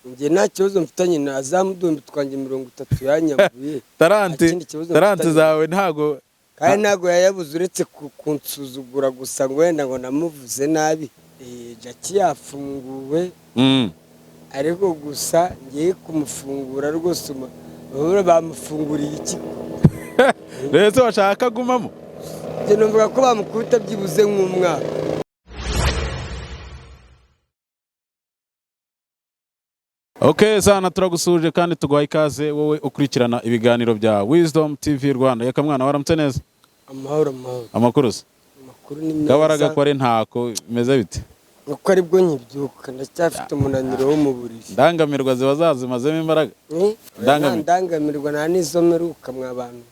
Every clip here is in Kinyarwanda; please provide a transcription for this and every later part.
njye nta kibazo mfitanye na Azamudumbi twanjye 30 yanyambuye. Tarante zawe ntago kandi ntago yayabuze uretse kunsuzugura gusa ngo wenda ngo namuvuze nabi. Jackie yafunguwe ariko gusa ngiye kumufungura rwose bahora bamufunguriye iki rero bashaka gumamo. Njye numva ko bamukubita byibuze nk'umwaka. Okay, sana turagusuje kandi tuguha ikaze wowe ukurikirana ibiganiro bya Wisdom TV Rwanda. Yaka mwana waramutse neza? Amahoro. Amakuru ni meza. Kabaraga kware ntako meze bite? Uko ari bwo nyibyuka ndacyafite umunaniro wo mu buriri. Ndangamirwa ziba zazimazemo imbaraga. Ndangamirwa nta n'izomeruka mwabantu.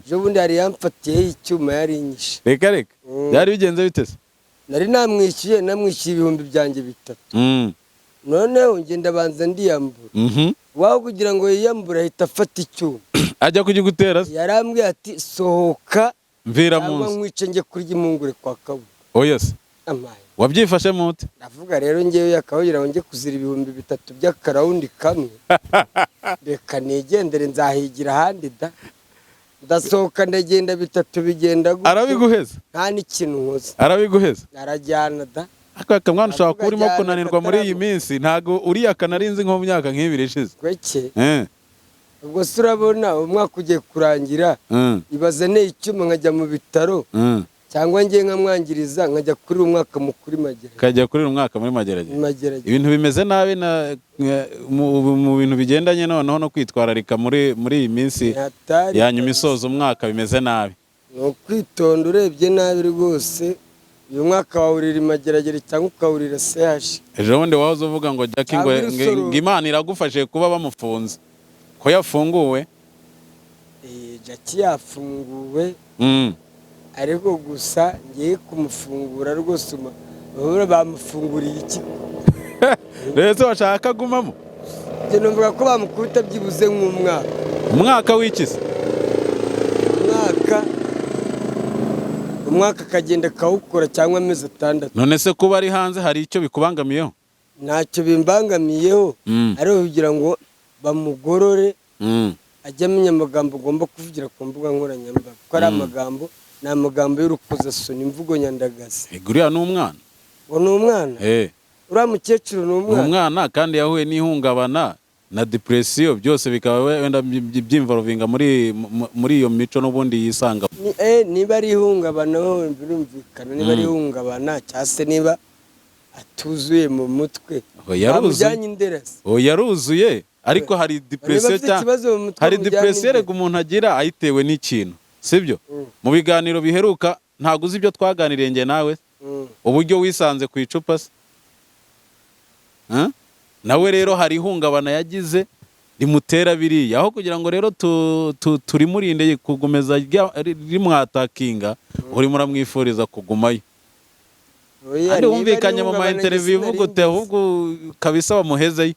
Jo bundi hari yamfatiye icyuma yari inyishe. Reka. Byari bigenze bite se? Nari namwishyuye ibihumbi byanjye 3. Noneho ngenda banza ndiyambura. Waho kugira ngo yiyambura ahita afata icyuma. Ajya kugutera se? Yarambwiye ati sohoka mvira munsi. Nkwice nge kurya impungure kwa Kabu. Oh yes. Amaye. Wabyifashe mute? Ndavuga rero ngewe yakagira ngo nge kuzira ibihumbi 3 by'akarawundi kamwe. Reka nigendere nzahigira ahandi da. Ndasohoka ndagenda 3 bigenda gutyo. Arabiguheza? Nta n'ikintu nkoze. Arabiguheza? Arajyana da. Aka mwana ushaka kurimo kunanirwa muri iyi minsi ntago uri akanarinzi nko mu myaka nk'ibiri ishize. Kweke. Ubwo surabona umwaka ugiye kurangira. Ibaze ne icyuma nkajya mu bitaro. Cyangwa ngiye nkamwangiriza nkajya kuri umwaka mukuri Mageragere. Kajya kuri umwaka muri Mageragere. Ibintu bimeze nabi mu bintu bigendanye noneho no kwitwararika muri iyi minsi yanyuma isoza umwaka bimeze nabi. No kwitonda urebye nabi rwose. Uyu mwaka wawurira Mageragere cyangwa ukawurira CH. Ejo bundi wahoze uvuga ngo Jackie ngo Imana iragufashe kuba bamufunze. Ko yafunguwe? Jackie yafunguwe. Ariko gusa ngiye kumufungura rwose bahora bamufunguriye iki rero bashaka gumamo. Njye numva ko bamukubita byibuze nk'umwaka. Umwaka w'ikisi? Umwaka kagenda kawukora cyangwa amezi 6. None se kuba ari hanze hari icyo bikubangamiyeho? Ntacyo bimbangamiyeho. Ariko kugira ngo bamugorore ajya amenya amagambo agomba kuvugira ku mbuga nkoranyambaga. Ko ari amagambo ni amagambo y'urukozasoni imvugo nyandagazi. Uriya ni umwana? Ngo ni umwana? Uriya mukecuru ni umwana? Umwana kandi yahuye n'ihungabana na depression byose bikaba wenda byimvarovinga muri iyo mico n'ubundi yisanga. Niba ari ihungabana ho birumvikana. Niba ari ihungabana cyase niba atuzuye mu mutwe. Bamujyanye inderasi. Yaruzuye ariko hari depression hari depression rego umuntu agira ayitewe n'ikintu. Sibyo? Mu biganiro biheruka ntago uzi ibyo twaganiriye nge nawe. Uburyo wisanze ku icupa se. Nawe rero hari ihungabana yagize rimutera biriya aho kugira ngo rero turimurinde kugumeza rimwatakinga uri muramwifuriza kugumayo. Ari wumvikanye mu interview uvuga ute ahubwo kabisa bamuhezeyo.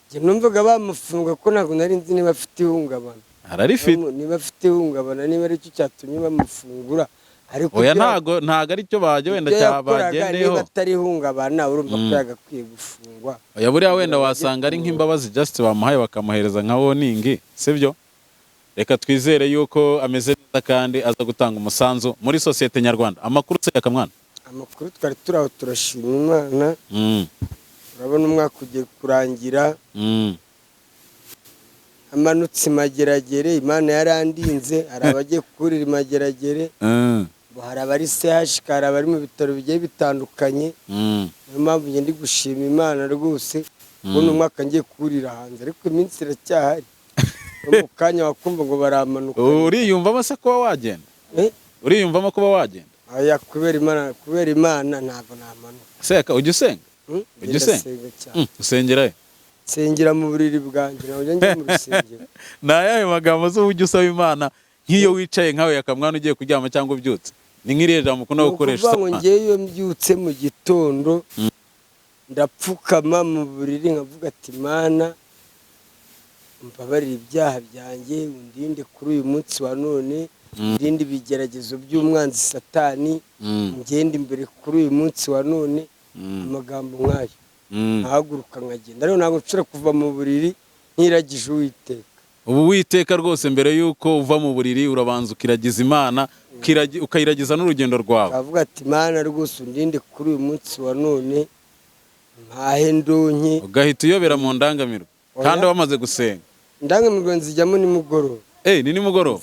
Njye numvaga bamufunga ko ntago nari nzi niba afite ihungabana. Ararifite. Niba afite ihungabana niba ari cyo cyatumye bamufungura. Ariko oya ntago ari cyo baje wenda cyabagendeho. Niba atari ihungabana urumva ko yagakwiye gufungwa. Oya buriya wenda wasanga ari nk'imbabazi just bamuhaye bakamuhereza nka warning, sibyo? Reka twizere yuko ameze neza kandi aza gutanga umusanzu muri societe nyarwanda. Amakuru se yakamwana? Amakuru twari turaho turashima Imana. Urabona umwaka ugiye kurangira. Amanutse Mageragere Imana yarandinze hari abagiye kurira Mageragere. Hari abari CH hari abari mu bitaro bigiye bitandukanye. Niyo mpamvu njye ndi gushima Imana rwose. Ubundi umwaka ngiye kurira hanze ariko iminsi iracyahari. Mu kanya wakumva ngo baramanuka. Uriyumvamo se kuba wagenda? Uriyumvamo kuba wagenda? Aya kubera Imana ntabwo namanuka. Seka ujye usenga? Ujye usenga? Usengera he? Sengera mu buriri bwanjye naho njye mu rusengero. Nayaye magambo zo ujye usaba Imana nk'iyo wicaye nkawe yakamwana ugiye kuryama cyangwa ubyutse. Ni nk'iriye jambo ukunda gukoresha. Kuvuga ngo ngeyo mbyutse mu gitondo ndapfukama mu buriri nkavuga ati Imana mbabarira ibyaha byanjye undinde kuri uyu munsi wa none. Ndinde ibigeragezo by'umwanzi Satani ngende imbere kuri uyu munsi wa none. Amagambo nk'ayo nkahaguruka nkagenda rero ntabwo nshobora kuva mu buriri ntiragije Uwiteka. ubu witeka rwose mbere yuko uva mu buriri urabanza ukiragiza Imana ukayiragiza n'urugendo rwawe. Avuga ati Mana rwose undinde kuri uyu munsi wa none mpahe ndonke. Ugahita uyobera mu ndangamirwa kandi wamaze gusenga. Indangamirwa nzijyamo nimugoroba. Ni nimugoroba.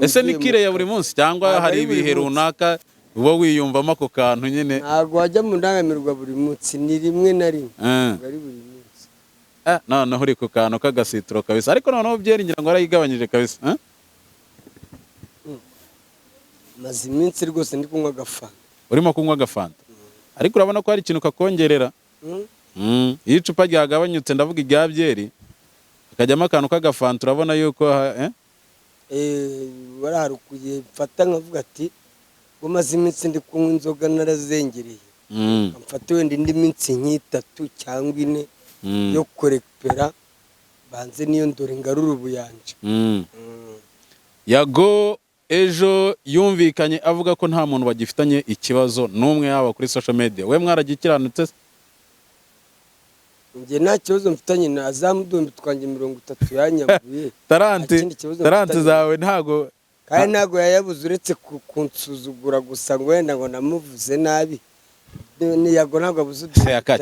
Ese ni kire ya buri munsi cyangwa hari ibihe runaka uba wiyumvamo ako kantu nyine? Ntabwo wajya mu ndangamirwa buri munsi, ni rimwe na rimwe. Ari buri munsi. Noneho uri ku kantu k'agasitiro kabisa, ariko noneho byeri ngira ngo arayigabanyije kabisa. Maze iminsi rwose ndi kunywa agafanta. Urimo kunywa agafanta? Ariko urabona ko hari ikintu kakongerera. Iyo icupa ryagabanyutse ndavuga irya byeri akajyamo akantu k'agafanta urabona yuko baraharukuye mfata nkavuga ati ngo maze iminsi ndi kunywa inzoga narazengereye. Mfate wenda indi minsi nk'itatu cyangwa ine yo kurekupera banze niyo ndore ngarura ubuyanja. Yago ejo yumvikanye avuga ko nta muntu bagifitanye ikibazo n'umwe yaba kuri social media. We mwaragikiranutse? Nge nta kibazo mfitanye na Azamudumbi twanjye 30 yanyambuye. Taranti zawe ntago kandi ntago yayabuze uretse kunsuzugura gusa ngo wenda ngo namuvuze nabi. Ni Yago ntago abuze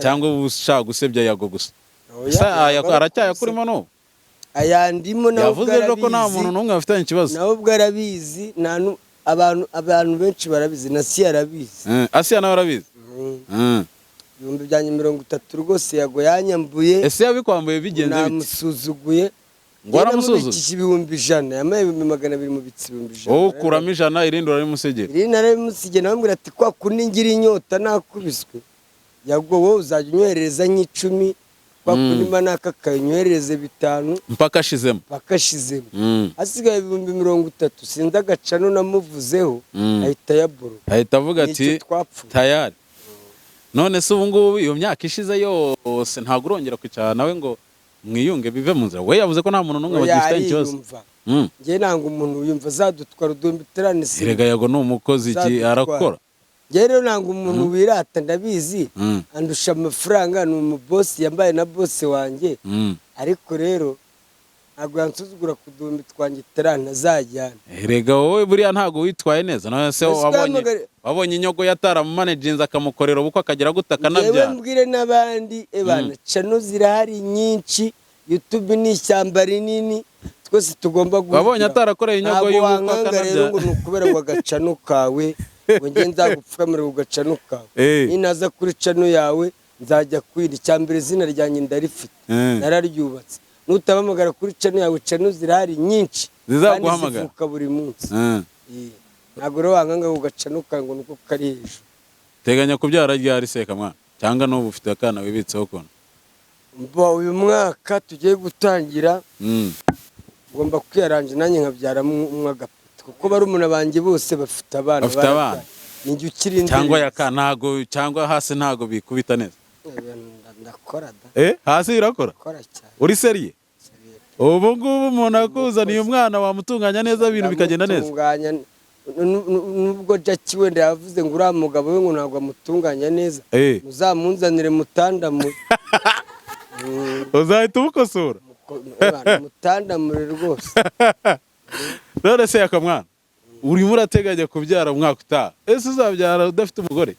cyangwa ushaka gusebya Yago gusa. Aracyayakurimo no? Ayandimo nawe yavuze ko nta muntu n'umwe afitanye ikibazo. Nawe ubwo arabizi, abantu benshi barabizi, na si arabizi. Asiya nawe arabizi. Ibihumbi byanjye 30 rwose Yago yanyambuye. Ese yabikwambuye bigenze bite? Namusuzuguye. Ngo aramusuzuguye ibihumbi 100 yamaye 200 mu bitsi 100. Oh, kuramo 100 irindi urarimusigera. Irindi narabimusigera nambwira ati kwa kundi ngira inyota nakubiswe. Yago wowe uzajya unyoherereza nk'icumi. Kwa kundi manaka kanywereze 5 mpaka ashizemo. Asigaye ibihumbi 30 sinzi agacano namuvuzeho ahita yaboro. Ahita avuga ati tayari. None se ubu ngubu iyo myaka ishize yose ntago urongera kwicara nawe ngo mwiyunge bive mu nzira. We yavuze ko nta muntu n'umwe bagifitanye ikibazo. Nge nanga umuntu yumva zadutwara udumbi teranisi. Erega Yago ni umukozi iki arakora. Rero nanga umuntu wirata ndabizi andusha amafaranga, ni umubosi yambaye na bosi wanjye. Ariko rero ntabwo yansuzugura kudumbi twanjye teranazajyana. Erega wowe buriya ntago witwaye neza. None se wabonye inyogo yatara mu managinze akamukorera ubukwe akagera gutaka nabyara. Yewe mbwire n'abandi ebana chano zirahari nyinshi, YouTube ni ishyamba rinini twese tugomba guhita. Wabonye atarakoreye inyogo y'ubukwe akanabyara. Ngo nukubera ngo agacano kawe ngo nge nzagupfukamira ku gacano kawe. Ninaza kuri chano yawe nzajya kwira icyambere zina ryanjye ndarifite. Nararyubatse. Nutabamagara kuri chano yawe, chano zirahari nyinshi zizaguhamagara buri munsi. Ntabwo rero wanganga ku gacano kawe ngo nuko kari hejuru. Teganya kubyara ryari seka mwana cyangwa n'ubu ufite akana wibitseho kono? Uyu mwaka tugiye gutangira ngomba kwiyaranje nanjye nkabyara umwagapeti kuko barumuna banjye bose bafite abana. Ninjye ukiri cyangwa yakanago cyangwa hasi ntago bikubita neza. Ndakora da. Hasi irakora? Uri seriye? Ubu ngubu umuntu akuzaniye umwana wamutunganya neza ibintu bikagenda neza. Nubwo Jackie wenda yavuze ngo uriya mugabo we ngo ntabwo amutunganya neza, muzamunzanire mutandamure. Uzahita ubukosora mutandamure rwose. None se yakamwana urimo urateganya kubyara umwaka utaha, ese uzabyara udafite umugore?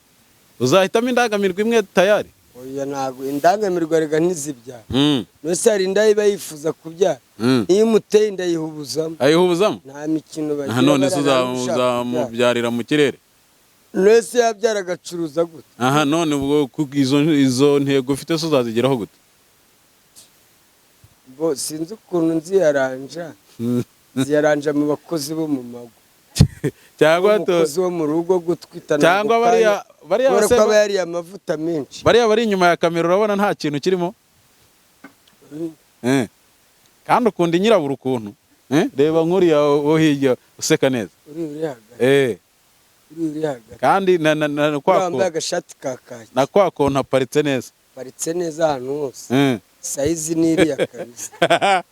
Uzahitamo indangamirwa imwe tayari? Oya ntabwo indangamirwa rega ntizibyara. Nose hari indayiba yifuza kubyara. Iyo umuteye indayihubuzamo. Ayihubuzamo? Nta mikino bagira. None se uzamubyarira mu kirere? Nose yabyara agacuruza gute? None ubwo izo ntego ufite so uzazigeraho gute? Sinzi ukuntu nziyaranja mu bakozi bo mu mago. Cyangwa abakozi bo mu rugo gutwitana. Cyangwa bariya basema yari amavuta menshi. Bariya bari inyuma ya kamera urabona nta kintu kirimo? Kandi ukunda nyirabura ukuntu. Reba nkuriya wo hirya useka neza. Uri hagati. Kandi wambaye agashati ka kaki. Na kwako ntaparitse neza. Paritse neza ahantu hose. Size niriya kabisa.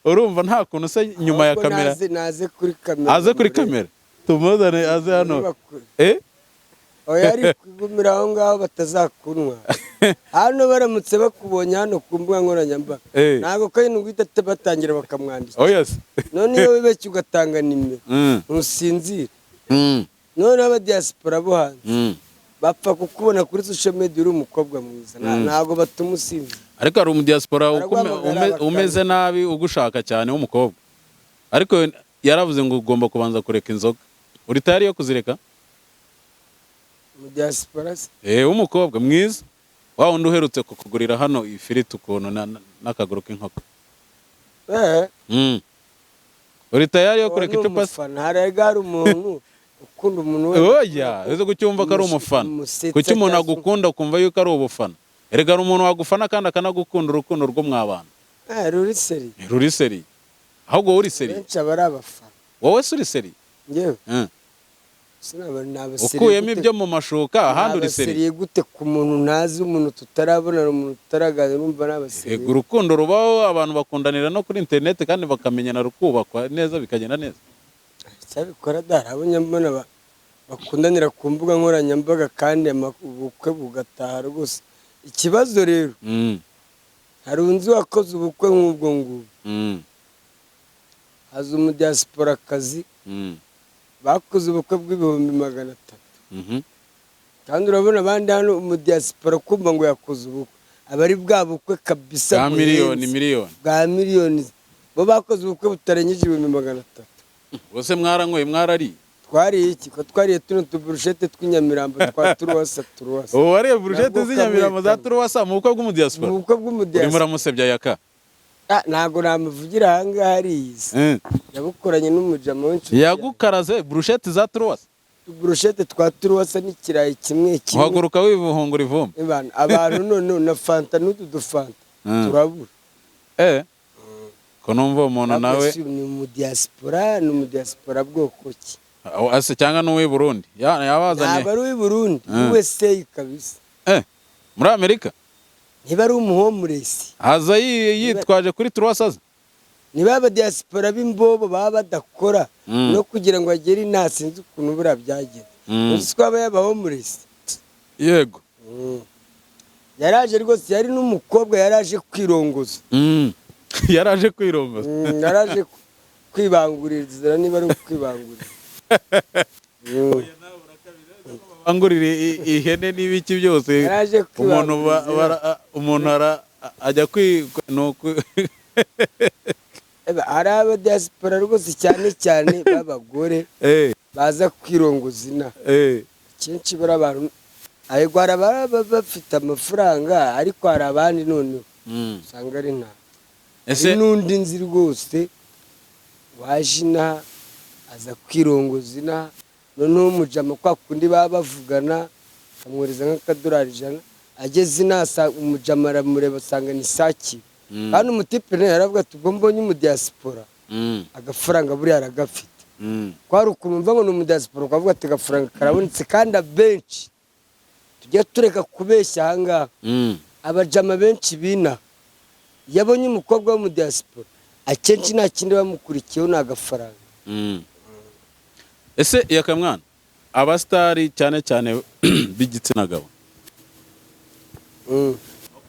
Urumva nta kuntu se nyuma ya kamera. Naze kuri kamera. Aze kuri kamera. Tumuzane aze hano. oya ari kwigumira aho ngaho batazakunwa. Hano baramutse bakubonye hano ku mbuga nkoranyambaga ntabwo kandi guhita batangira bakamwandika. Oh yes. None iyo wibeshye ugatanga nimero ntusinzire. None aba diaspora bo hanze bapfa kukubona kuri social media uri umukobwa mwiza ntabwo batuma usinzira. Ariko hari umudiaspora umeze nabi ugushaka cyane w'umukobwa, ariko yaravuze ngo ugomba kubanza kureka inzoga. Uri tayari yo kuzireka? Umudiaspora se w'umukobwa mwiza wa wundi uherutse kukugurira hano ifiriti ukuntu n'akaguru k'inkoko. Uri tayari yo kureka icupa se? Hari umuntu ukunda umuntu we. Oya uzi gucyumva ko ari umufana. Kuki umuntu agukunda ukumva yuko ari ubufana? Erega ari umuntu wagufana kandi akanagukunda urukundo rwo mwabana. Ruri seri. Ruri seri. Ahubwo uri seri. Benshi abari abafana. Wowe uri seri? Ngewe. Ukuyemo ibyo mu mashuka ahandi uri seri. Abaseriye gute ku muntu ntazi, umuntu tutarabona, umuntu tutaraganira, urumva n'abaseriye. Ego urukundo rubaho, abantu bakundanira no kuri internet kandi bakamenyana rukubakwa neza bikagenda neza. Cyabikora darabonye mbona bakundanira ku mbuga nkoranyambaga kandi ubukwe bugataha rwose. Ikibazo rero hari unzi wakoze ubukwe nk'ubwo ngubwo. Haza umudiaspora kazi bakoze ubukwe bw'ibihumbi 300. Kandi urabona abandi hano umudiaspora kumva ngo yakoze ubukwe abari bwa bukwe kabisa bwa miliyoni bo bakoze ubukwe butarengeje 300. Bose mwarangoye mwarari twariye iki ko twariye tuno tuburushete tw'inyamirambo twa turuwasa. Wariye burushete z'inyamirambo za turuwasa mu bukwe bw'umudiaspora? Mu bukwe bw'umudiaspora. Urimo uramusebya yaka? Ntago namuvugira ahangaha ariyizi. Yabukoranye n'umujama w'inshuti. Yagukaraze burushete za turuwasa? Burushete twa turuwasa n'ikirayi kimwe. Uhaguruka wibuhungura ivumbi. Abantu none na fanta n'udufanta turabura. Ko numva umuntu nawe ni umudiaspora bwoko ki? Ase cyangwa n'uw'i Burundi yabazanye? Ntabwo ari uw'i Burundi, USA kabisa. Muri Amerika? Niba ari umuhomeless haza yitwaje kuri turuwasaza? Niba abadiaspora b'imbobo baba badakora no kugira ngo agere inasinzi ukuntu bura byagenda. Uzi ko aba y'abahomeless? Yego. Yaraje rwose, yari n'umukobwa yaraje kwirongoza. Yaraje kwirongoza? Yaraje kwibangurira, niba ari kwibangurira. Bangurira ihene n'ibiki byose umuntu ajya hari abadiaspora rwose cyane cyane b'abagore baza kwirongoza ina. Kenshi bari abantu ahego hari ababa bafite amafaranga, ariko hari abandi noneho usanga ari nta. Ese n'undi nzi rwose waje ina aza kwirongoza ina, noneho umujama kwa kundi baba bavugana amwereza nk'akadolari 100, ageze ina umujama aramureba asanga ni saki. Kandi umutipe nawe yaravuga ati ubwo mbonye umudiaspora agafaranga buriya aragafite. Kwari ukumva ngo ni umudiaspora ukavuga ati agafaranga karabonetse. Kandi abenshi tujya tureka kubeshya ahangaha, abajama benshi bina yabonye umukobwa w'umudiaspora akenshi nta kindi bamukurikiyeho ni agafaranga. Ese yakamwana abastari cyane cyane b'igitsina gabo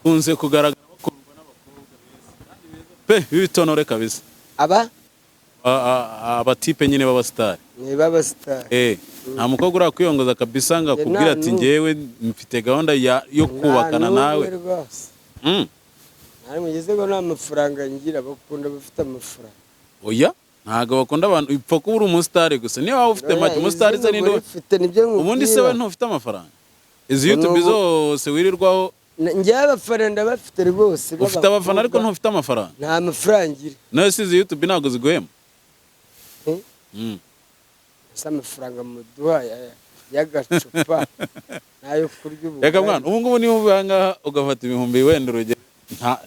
kunze kugaragara bakundwa n'abakobwa beza bitonore kabisa? Abatipe nyine b'abastari. Nta mukobwa urakwiyongoza kabisa ngo akubwira ati ngewe mfite gahunda yo kubakana nawe? Nari mugeze ngo nta mafaranga ngira, bakunda bafite amafaranga. Oya, ntago bakunda abantu ipfa kuba uri umusitari gusa. Niba waba ufite make umusitari se ninde? Ubundi se we ntufite amafaranga? Izi YouTube zose wirirwaho njye abafana ndabafite rwose. Ufite abafana ariko ntufite amafaranga? Nta mafaranga ngira. Nawe si izi YouTube ntago ziguhema? Asa amafaranga muduha y'agacupa nayo kurya ubu. Reka mwana, ubu ngubu niba uvuye ngaha ugafata ibihumbi wenda urugero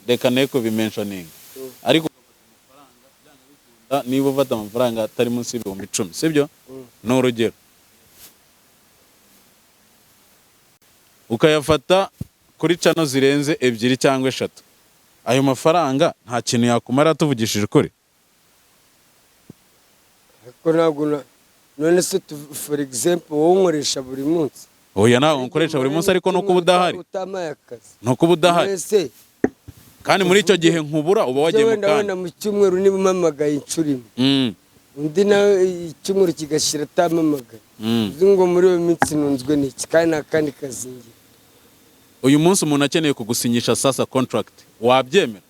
reka neko bimentioning, ariko niba ufata amafaranga atari munsi y'ibihumbi 10, sibyo? Ni urugero ukayafata kuri channel zirenze 2 cyangwa 3, ayo mafaranga nta kintu yakumara tuvugishije ukuri? Ariko ntabwo none se for example wowe unkoresha buri munsi oya ntabwo nkoresha buri munsi ariko no kuba udahari utamaye akazi no kuba udahari mwese kandi muri icyo gihe nkubura uba wagiye mu wenda kandi mu cyumweru niba umamagaye inshuro imwe undi nawe icyumweru kigashira atamamagaye uzi ngo muri iyo minsi nunzwe n'iki kandi nta kandi kazingira. uyu munsi umuntu akeneye kugusinyisha sasa contract wabyemera?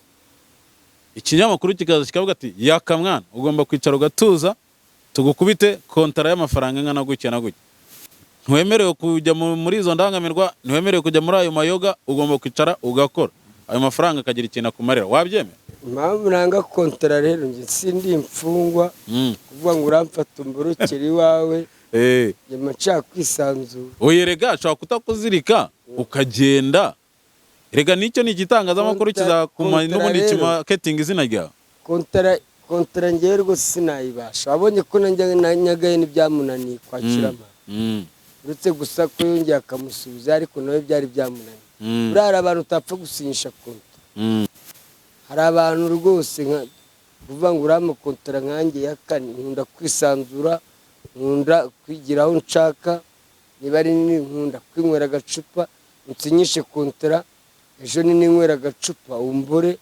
Ikinyamakuru kikaza kikavuga ati yaka mwana ugomba kwicara ugatuza tugukubite kontara y'amafaranga ingana gutya na gutya, ntiwemerewe kujya muri izo ndangamirwa, ntiwemerewe kujya muri ayo mayoga, ugomba kwicara ugakora ayo mafaranga akagira ikintu akumarira, wabyemera? Impamvu nanga kontara rero njye sindi imfungwa kuvuga ngo uramfata umburukira iwawe nyuma nshaka kwisanzura. Oyerega ashobora kutakuzirika ukagenda. Erega nicyo ni igitangazamakuru kizakuma n'ubundi kimarketing izina ryawe. Kontara njyewe rwose sinayibasha. Wabonye ko nanyagaye n'ibyamunaniye kwakirama. Uretse gusa ko yongeye akamusubiza ariko nawe byari byamunaniye. Buriya hari abantu utapfa gusinyisha konta. Hari abantu rwose kuvuga ngo urama kontara nkanjye ya kane nkunda kwisanzura, nkunda kwigira aho nshaka, niba ari nkunda kwinywera agacupa nsinyishe kontara, ejo ninywera agacupa umbore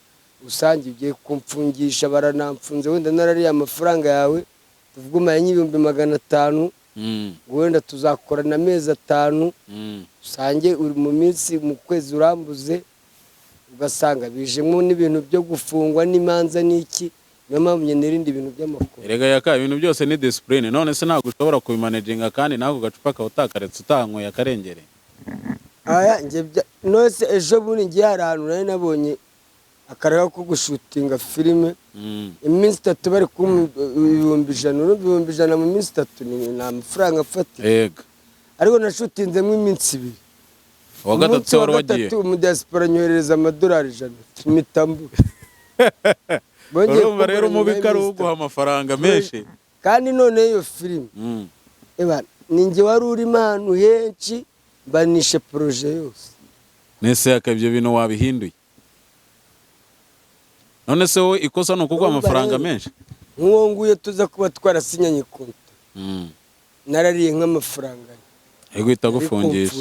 usange ugiye kumfungisha baranamfunze wenda narariye amafaranga yawe tuvuga umanye 500 wenda tuzakorana amezi 5 usange uri mu minsi mu kwezi urambuze ugasanga bijemo n'ibintu byo gufungwa n'imanza n'iki. Niyo mpamvu nyenera ibintu by'amakuru. Erega yaka ibintu byose ni discipline, none se ntabwo ushobora kubimanaginga kandi nako gacupa ka utakaretse utankoye akarengere. Aya nje nose ejo bundi ngiye ahantu nari nabonye akarega ko gushutinga filime iminsi 3 bari ku 1,100 mu minsi 3 ni amafaranga afata. Yego. Ariko nashutinze mu iminsi 2. Wa gatatu wari wagiye. Mu diaspora nyohereza amadolari 100 mitambu. Urumva rero umubikari uguha amafaranga menshi. Kandi none iyo filime eba ninjye wari uri manu henshi banishe projet yose. Nese yaka ibyo bintu wabihinduye. None se wowe ikosa no kuguha amafaranga menshi. Nkuwo nguye tuza kuba twarasinyanye konta. Narariye nk'amafaranga. Ego itagufungisha.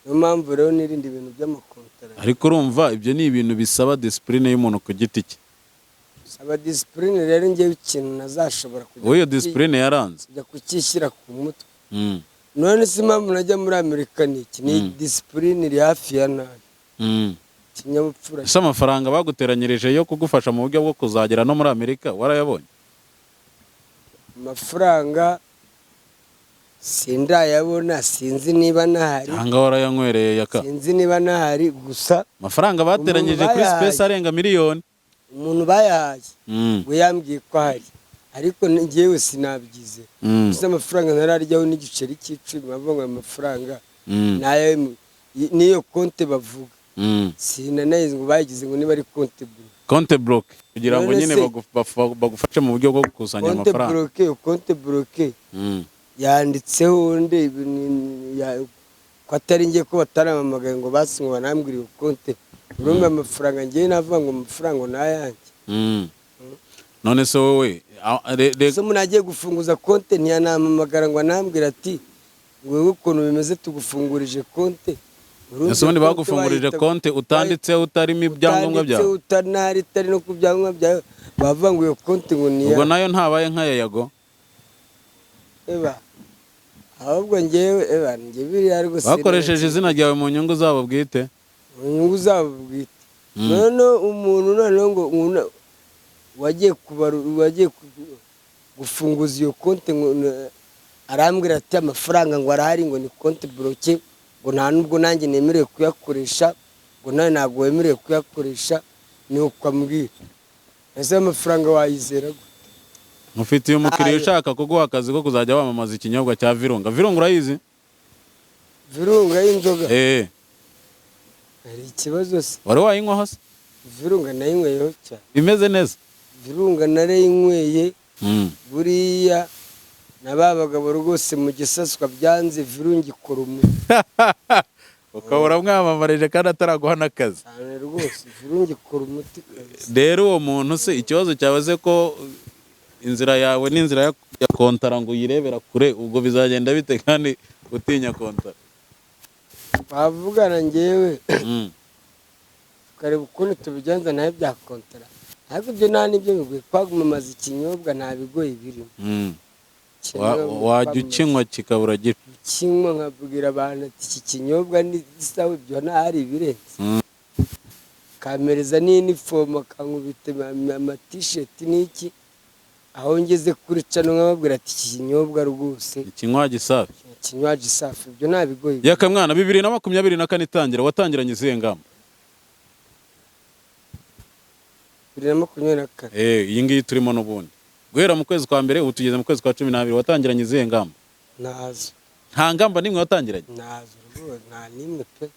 Niyo mpamvu rero nirindi ibintu by'amakontara. Ariko urumva ibyo ni ibintu bisaba discipline y'umuntu ku giti cye. Saba discipline rero ngiye ikintu nazashobora kujya. Oyo discipline yaranze. Kujya kukishyira ku mutwe. None se impamvu najya muri Amerika niki ni discipline iri hafi ya nabi. Kinyabupfura. Ese amafaranga baguteranyirije yo kugufasha mu buryo bwo kuzagera no muri Amerika warayabonye? Amafaranga sindayabona, sinzi niba nahari. Hanga warayanywereye yaka. Sinzi niba nahari gusa amafaranga bateranyije kuri space arenga miliyoni. Umuntu bayahaye we yambwiye ko hari ariko ngewe sinabyize. Gusa amafaranga nararyaho n'igiceri cy'icumi bavuga amafaranga nayo niyo konte bavuga. Sinanayize ngo bayigize ngo niba ari konte block kugira ngo nyine bagufashe mu buryo bwo gukusanya amafaranga. Konte block yanditseho nde ko atari ngiye ko bataramamagaye ngo basinywa banambwira konte. Urumva amafaranga ngiye navuga ngo amafaranga nayanjye. None se wowe so munagiye gufunguza konte ntiyanamamagara ngo anambwira ati wewe ukuntu bimeze tugufungurije konte. Ese ubundi bagufungurije konte utanditseho utarimo ibyangombwa byawe? Utanari tari no ku byangombwa byawe bavuga ngo iyo konte ngo niya. Ubwo nayo ntabaye nka Yago. Eba ahubwo ngewe nge biriya ariko bakoresheje izina ryawe mu nyungu zabo bwite. Mu nyungu zabo bwite. None umuntu noneho ngo wagiye gufunguza iyo konte ngo arambwira ati amafaranga ngo arahari ngo ni konte bloqué ngo nta nubwo nanjye nemerewe kuyakoresha ngo nawe ntabwo wemerewe kuyakoresha ni ukwambwira. Ese amafaranga wayizera gute? Mufitiye umukiriya ushaka kuguha akazi ko kuzajya wamamaza ikinyobwa cya Virunga. Virunga urayizi? Virunga y'inzoga? Hari ikibazo se? Wari wayinywa se? Virunga nayinyweyeho cyane. Imeze neza? Virunga narayinyweye. Buriya nababagabo rwose mu gisaswa byanze Virunga ikora umuti. Ukabura mwamamarije kandi ataraguha n'akazi. Cyane rwose Virunga ikora umuti. Rero uwo muntu se ikibazo cyawe ze ko inzira yawe n'inzira ya kontara ngo uyirebera kure ubwo bizagenda bite kandi utinya kontara? twavugana njyewe Mm. tukareba ukuntu tubigenza nawe bya kontara, ariko ibyo nta n'ibyo bigoye, kwamamaza ikinyobwa nta bigoye birimo. Mm. Ikinyobwa Wajya kwamamaza ukinywa kikabura gica. ikinywa nkabwira abantu ati iki kinyobwa ni gisawa, ibyo nta hari ibirenze. Mm. Kamereza n'inifomu akankubita amatisheti n'iki, aho ngeze kuri cano nkababwira ati iki kinyobwa rwose Ikinywaji safi. ikinywaji safi, ibyo nta bigoye. Yakamwana 2024 itangira watangiranye izihe ngamba? 2024 iyi ngiyi turimo n'ubundi. Guhera mu kwezi kwa mbere ubu tugeze mu kwezi kwa 12 watangiranye izihe ngamba? nazo Nta ngamba nimwe watangiranye. nazo rwose nta n'imwe pe,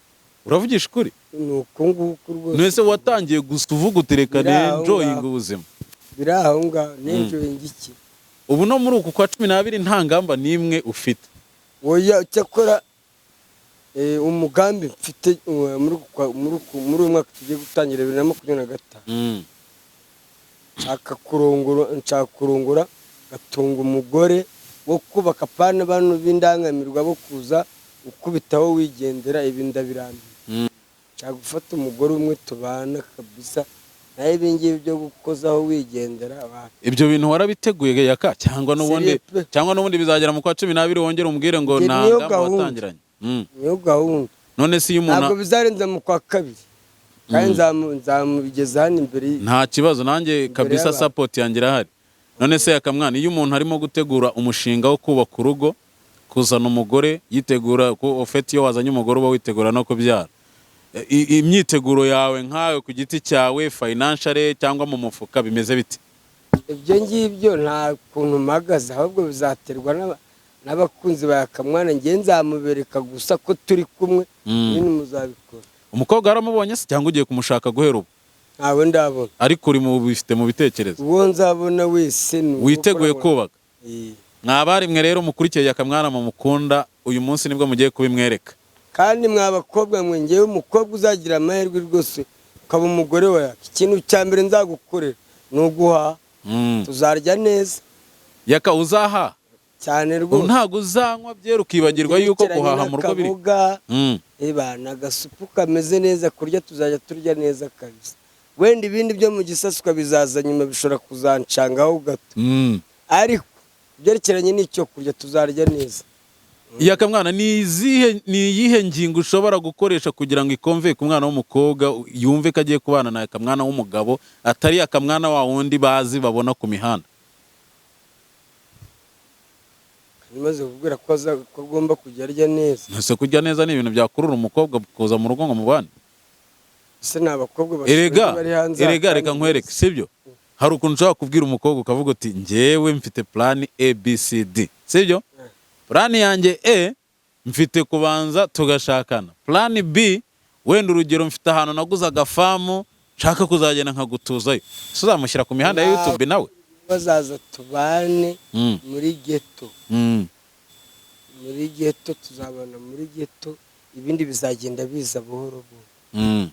Uravugisha ukuri? ni uku nguku rwose. Nese watangiye gusa uvuga utereka Biri aho enjoying ngaho. ubuzima. biri aho ngaho n'enjoying iki. Ubu no muri uku kwa 12 nta ngamba nimwe ufite. Oya cyakora umugambi mfite muri uyu mwaka tugiye gutangira 2025, Mm. nshaka kurongora gatunga umugore wo kubaka pana bano b'indangamirwa bo kuza ukubitaho wigendera, ibi ndabirambiwe. Mm. nshaka gufata umugore umwe tubana kabisa, nawe ibingibi byo gukozaho wigendera Ibyo bintu warabiteguye yaka cyangwa n'ubundi bizagera mu kwa 12 wongera umbwire ngo nta niyo ngamba gahunda. watangiranye. niyo gahunda. None si iyo ntabwo umuntu bizarenza mu kwa kabiri, kandi nzamubigeza hano imbere nta kibazo nanjye kabisa y'abantu. support yanjye irahari. None se Yakamwana iyo umuntu arimo gutegura umushinga wo kubaka urugo, kuzana umugore, yitegura ko ufite iyo wazanye umugore uba witegura no kubyara, imyiteguro yawe nkawe ku giti cyawe financially cyangwa mu mufuka bimeze bite? ibyo ngibyo nta kuntu mpagaze, ahubwo bizaterwa n'abakunzi ba Yakamwana. njye nzamubereka gusa ko turi kumwe, ibindi muzabikora. Umukobwa waramubonye se cyangwa ugiye kumushaka guhera ubu? ntawe ndabona, Ariko uri mu bifite mu bitekerezo uwo nzabona wese ni uwo witeguye gukora. kubaka. Mwabari mwe rero mukurikiye Yakamwana mumukunda, uyu munsi nibwo mugiye kubimwereka. kandi mwa bakobwa mwe, ngewe umukobwa uzagira amahirwe rwose ukaba umugore wawe, ikintu cya mbere nzagukorera ni uguhaha. tuzarya neza Yaka uzaha cyane rwose, ntago uzanywa byera ukibagirwa yuko guhaha mu rugo biri. agasupu kameze neza, kurya tuzajya turya neza kabisa. Wenda ibindi byo mu gisasuka bizaza nyuma, bishobora kuzancangaho gato, ariko byerekeranye n'icyo kurya tuzarya neza. Yakamwana ni iyihe ngingo ushobora gukoresha kugira ngo ikonve ku mwana w'umukobwa yumve ko agiye kubana na Yakamwana w'umugabo, atari Yakamwana wa wundi bazi babona ku mihanda? Nimaze kubwira ko agomba kujya arya neza. Ese kujya neza ni ibintu byakurura umukobwa kuza mu rugo ngo mubane? Ese ni abakobwa bari hanze. Erega reka nkwereke, sibyo? Hari ukuntu ushobora kubwira umukobwa ukavuga uti njyewe mfite plan ABCD, sibyo? Plan yanjye mfite kubanza tugashakana. Plan B, wenda urugero mfite ahantu naguze agafamu nshaka kuzagenda nkagutuzayo. Uzamushyira ku mihanda ya YouTube nawe? Bazaza tubane muri ghetto. Muri ghetto tuzabana muri ghetto, ibindi bizagenda biza buhoro buhoro.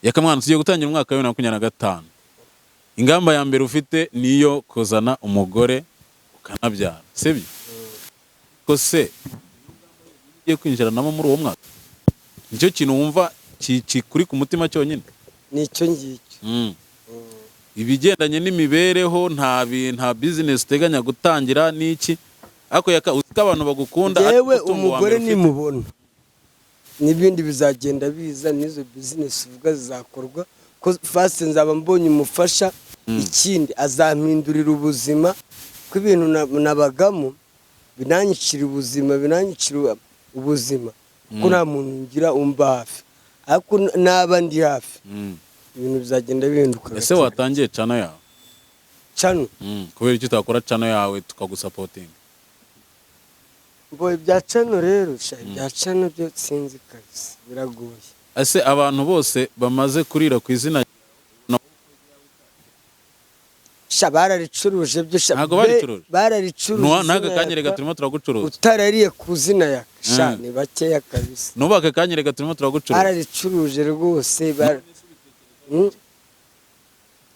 Yakamwana tugiye gutangira umwaka wa 2025. Ingamba ya mbere ufite niyo kuzana umugore ukanabyara, sibyo? Ko se ugiye kwinjiranamo muri uwo mwaka, nicyo kintu wumva kuri ku mutima cyonyine? Nicyo ngicyo. Ibigendanye n'imibereho nta business uteganya gutangira n'iki, ariko uziko abantu bagukunda. Yewe umugore nimubona n'ibindi bizagenda biza, n'izo business uvuga zizakorwa, ko fast nzaba mbonye umufasha. Ikindi azampindurira ubuzima, ko ibintu nabagamo binanyicira ubuzima, ko nta muntu ngira umba hafi, ariko naba ndi hafi ibintu bizagenda bihinduka. Ese watangiye channel yawe? Channel? Kubera icyo utakora channel yawe tukagusapotinga? Boy bya channel rero, bya channel byo sinzi kabisa, biragoye. Ese abantu bose bamaze kurira ku izina bararicuruje byo bararicuruje. Naga kanyerega turimo turagucuruza. Utarariye ku zina ya ni bakeya kabisa. Nubaka kanyerega turimo turagucuruza. Bararicuruje rwose.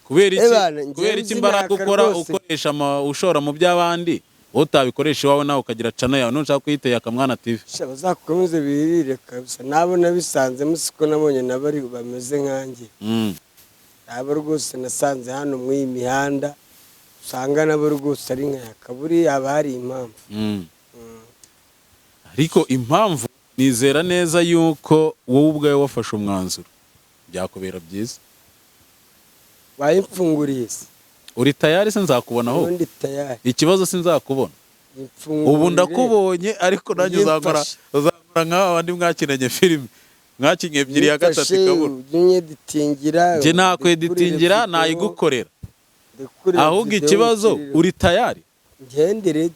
Kubera iki imbaraga ukora ukoresha ushora mu by'abandi utabikoresha iwawe nawe ukagira channel yawe nushaka kuyiteye Akamwana TV. bazakomeze birire kabisa nabo nabisanzemo siko nabonye nabari bameze nkanjye abo rwose nasanze hano mu imihanda usanga nabo rwose ari nkaka buri haba hari impamvu ariko impamvu nizera neza yuko wowe ubwawe wafashe umwanzuro byakubera byiza. bayimfunguriye se Uri tayari se nzakubonaho? ndi tayari Ikibazo sinzakubona. Ubu ndakubonye ariko nanjye uzakora nk'aba bandi mwakinanye filime mwakinye ebyiri ya gatatu ikabura. Nje nakweditingira nayigukorera. Ahubwo ikibazo uri tayari? Ngendere.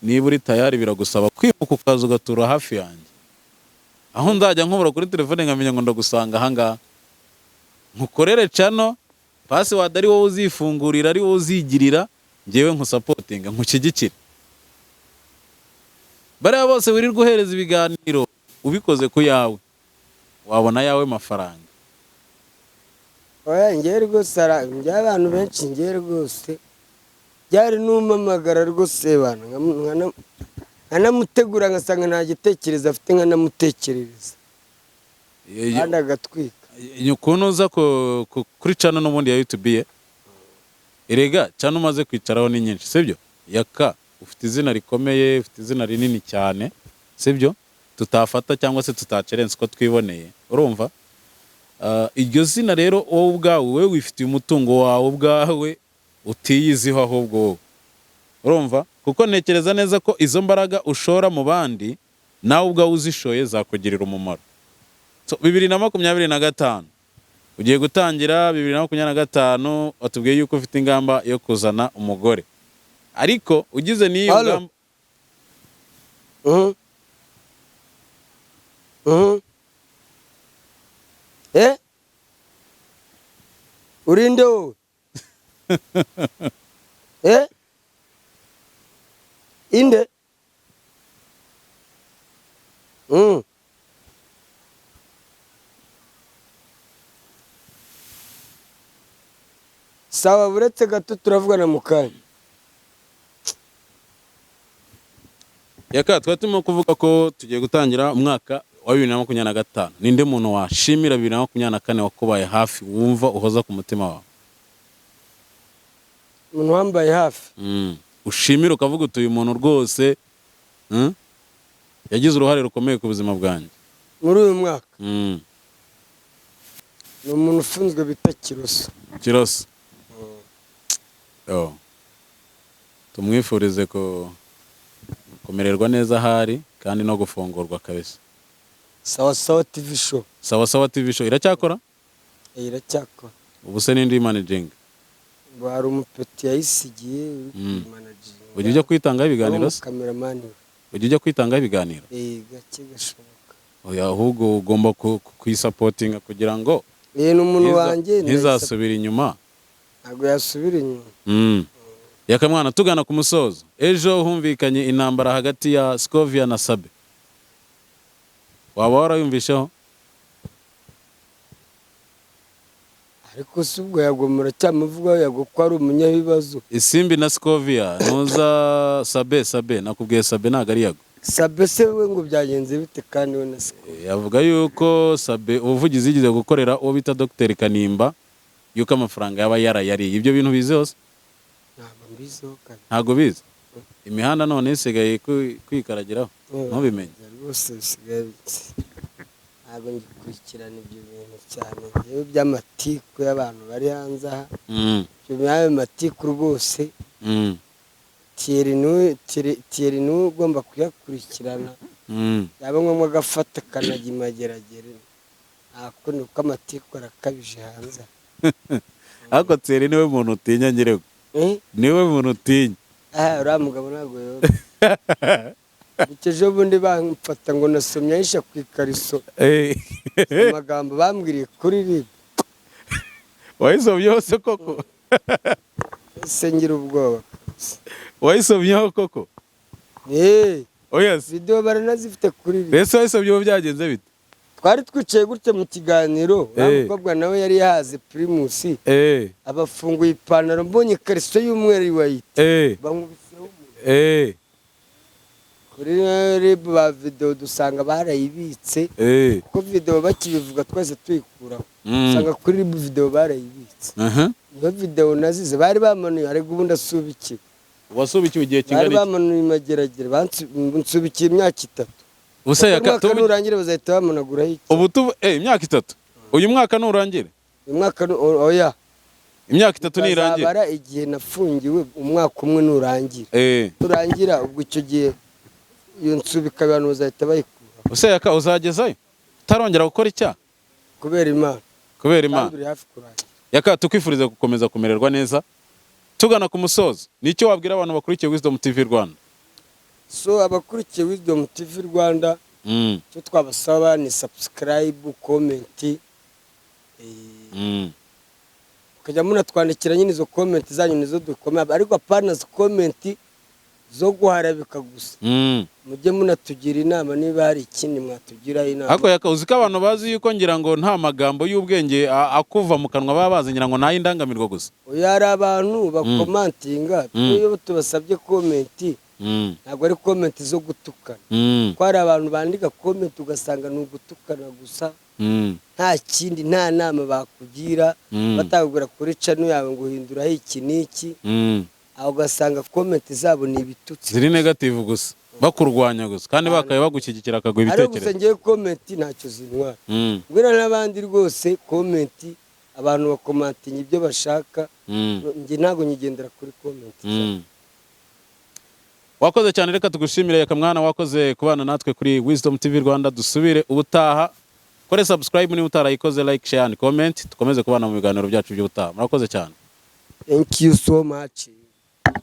Niba uri tayari biragusaba kwimuka ukaza ugatura hafi yanjye. Aho nzajya nkubura kuri telefone nkamenya ngo ndagusanga ahangaha. Nkukorere channel password ari wowe uzifungurira ari wowe uzigirira ngewe nkusapotinga nkushyigikira. Bariya bose wirirwa uhereza ibiganiro ubikoze ku yawe wabona yawe mafaranga. Oya ngere rwose abantu benshi ngere rwose byari numamagara rwose bana nkanamutegura ngasanga nta gitekerezo afite nkanamutekerereza kandi agatwika. Ukuntu uza kuri channel n'ubundi ya YouTube ye erega channel umaze kwicaraho ni nyinshi sibyo? Yaka ufite izina rikomeye ufite izina rinini cyane sibyo? Tutafata cyangwa se tutacerense ko twiboneye urumva? Iryo zina rero wowe ubwawe we wifitiye umutungo wawe ubwawe utiyiziho ahubwo wowe urumva? Kuko ntekereza neza ko izo mbaraga ushora mu bandi nawe ubwawe uzishoye zakugirira umumaro. 2025 ugiye gutangira 2025 watubwiye yuko ufite ingamba yo kuzana umugore ariko ugize niyo ngamba urinde wowe inde sawa buretse gato turavugana mu kanya. Yaka twatuma kuvuga ko tugiye gutangira umwaka wa 2025 ninde muntu washimira 2024 wakubaye hafi wumva uhoza ku mutima wawe? Umuntu wambaye hafi ushimira ukavuga utuye umuntu rwose yagize uruhare rukomeye ku buzima bwanjye muri uyu mwaka. Ni umuntu ufunzwe bita Kiroso. Tumwifurize ko kumererwa neza hari kandi no gufungurwa kabisa. Sawa TV show. Sawa TV show iracyakora? Iracyakora. Ubu se nindi managing? Bari umupeti yayisigiye uri managing. Ujya kwitanga ibiganiro se? Cameraman. Ujya kwitanga ibiganiro? Gake gashoboka. Oya ahubwo ugomba kuyisupportinga kugira ngo n'umuntu wanjye ntizasubira inyuma. Ntabwo yasubira inyuma. Yakamwana tugana ku musozo. Ejo humvikanye intambara hagati ya Scovia na Sabe. Waba warayumvishaho? Ariko si ubwo yagomera cyamuvugaho yagokwa ari umunyabibazo. Isimbi na Scovia nuza Sabe nakubwiye Sabe ntago ari yago. Sabe se we ngo byagenze bite kandi we na Scovia? Yavuga yuko Sabe ubuvugizi yigize gukorera uwo bita Dr Kanimba yuko amafaranga yaba yarayariye. Ibyo bintu bize hose? Ntago bize. Imihanda none isigaye kwikaragiraho ntubimenye. Rwose isigaye ntabwo ngikurikirana ibyo bintu cyane yewe by'amatiku y'abantu bari hanze aha. Ibyo byawe matiku rwose Thierry ni ugomba kuyakurikirana yaba ngombwa agafata akanajya imageragere ntabwo ni uko amatiku arakabije hanze. Ariko Thierry niwe muntu utinya nyirego. Niwe muntu utinya. Uriya mugabo ntabwo yoroha. Ejo bundi bamfata ngo nasomye ahisha ku ikariso amagambo bambwiriye kuri RIB. Wayisomyeho se koko? Ese ngira ubwoba. Wayisomyeho koko? Oya video baranazifite kuri RIB. Ese wayisomyeho byagenze bite? Twari twicaye gutya mu kiganiro umukobwa nawe yari yahaze Primus abafunguye ipantaro mbonye ikariso y'umweru wayite bamwubiseho kuri rib ba video dusanga barayibitse kuko video bakibivuga twese tuyikuraho usanga kuri rib video barayibitse iyo video nazize bari bamanuye ariko ubundi asubikiwe wasubikiwe igihe kingana bari bamanuye Mageragere bansubikiye imyaka 3 ubusa yakatubu nurangire bazahita bamanaguraho iki ubu imyaka 3 uyu mwaka nurangire umwaka oya imyaka 3 nirangire bara igihe nafungiwe umwaka umwe nurangira nurangira ubwo icyo gihe iyo nsubika abantu bazahita bayikura usa uzagezayo utarongera gukora icyaha kubera Imana yaka tukwifuriza gukomeza kumererwa neza tugana ku musozo nicyo wabwira abantu bakurikiye Wisdom TV Rwanda so abakurikiye Wisdom TV Rwanda cyo twabasaba ni subscribe comment ukajya munatwandikira nyine izo comment zanyu nizo dukomeye ariko apana zo comment zo guharabika gusa mujye munatugira inama niba hari ikindi mwatugira inama ako yaka uzika abantu bazi yuko ngira ngo nta magambo y'ubwenge akuva mu kanwa baba bazingira ngo nayi ndangamirwa gusa oya ari abantu bakomantinga iyo tubasabye comment ntabwo ari comment zo gutukana ko hari abantu bandika comment ugasanga ni ugutukana gusa nta kindi nta nama bakugira batagura kuri channel yawe ngo uhinduraho iki n'iki aho ugasanga comment zabo ni ibitutsi ziri negative gusa bakurwanya gusa kandi bakaye bagushyigikira akaguha ibitekerezo ariko gusa ngiye comment ntacyo zintwara mbwira n'abandi rwose comment abantu bakomantinga ibyo bashaka nge ntago nyigendera kuri comment wakoze cyane reka tugushimire Yakamwana wakoze kubana natwe kuri Wisdom TV Rwanda dusubire ubutaha kore subscribe ni utarayikoze like share and comment tukomeze kubana mu biganiro byacu by'ubutaha murakoze cyane thank you so much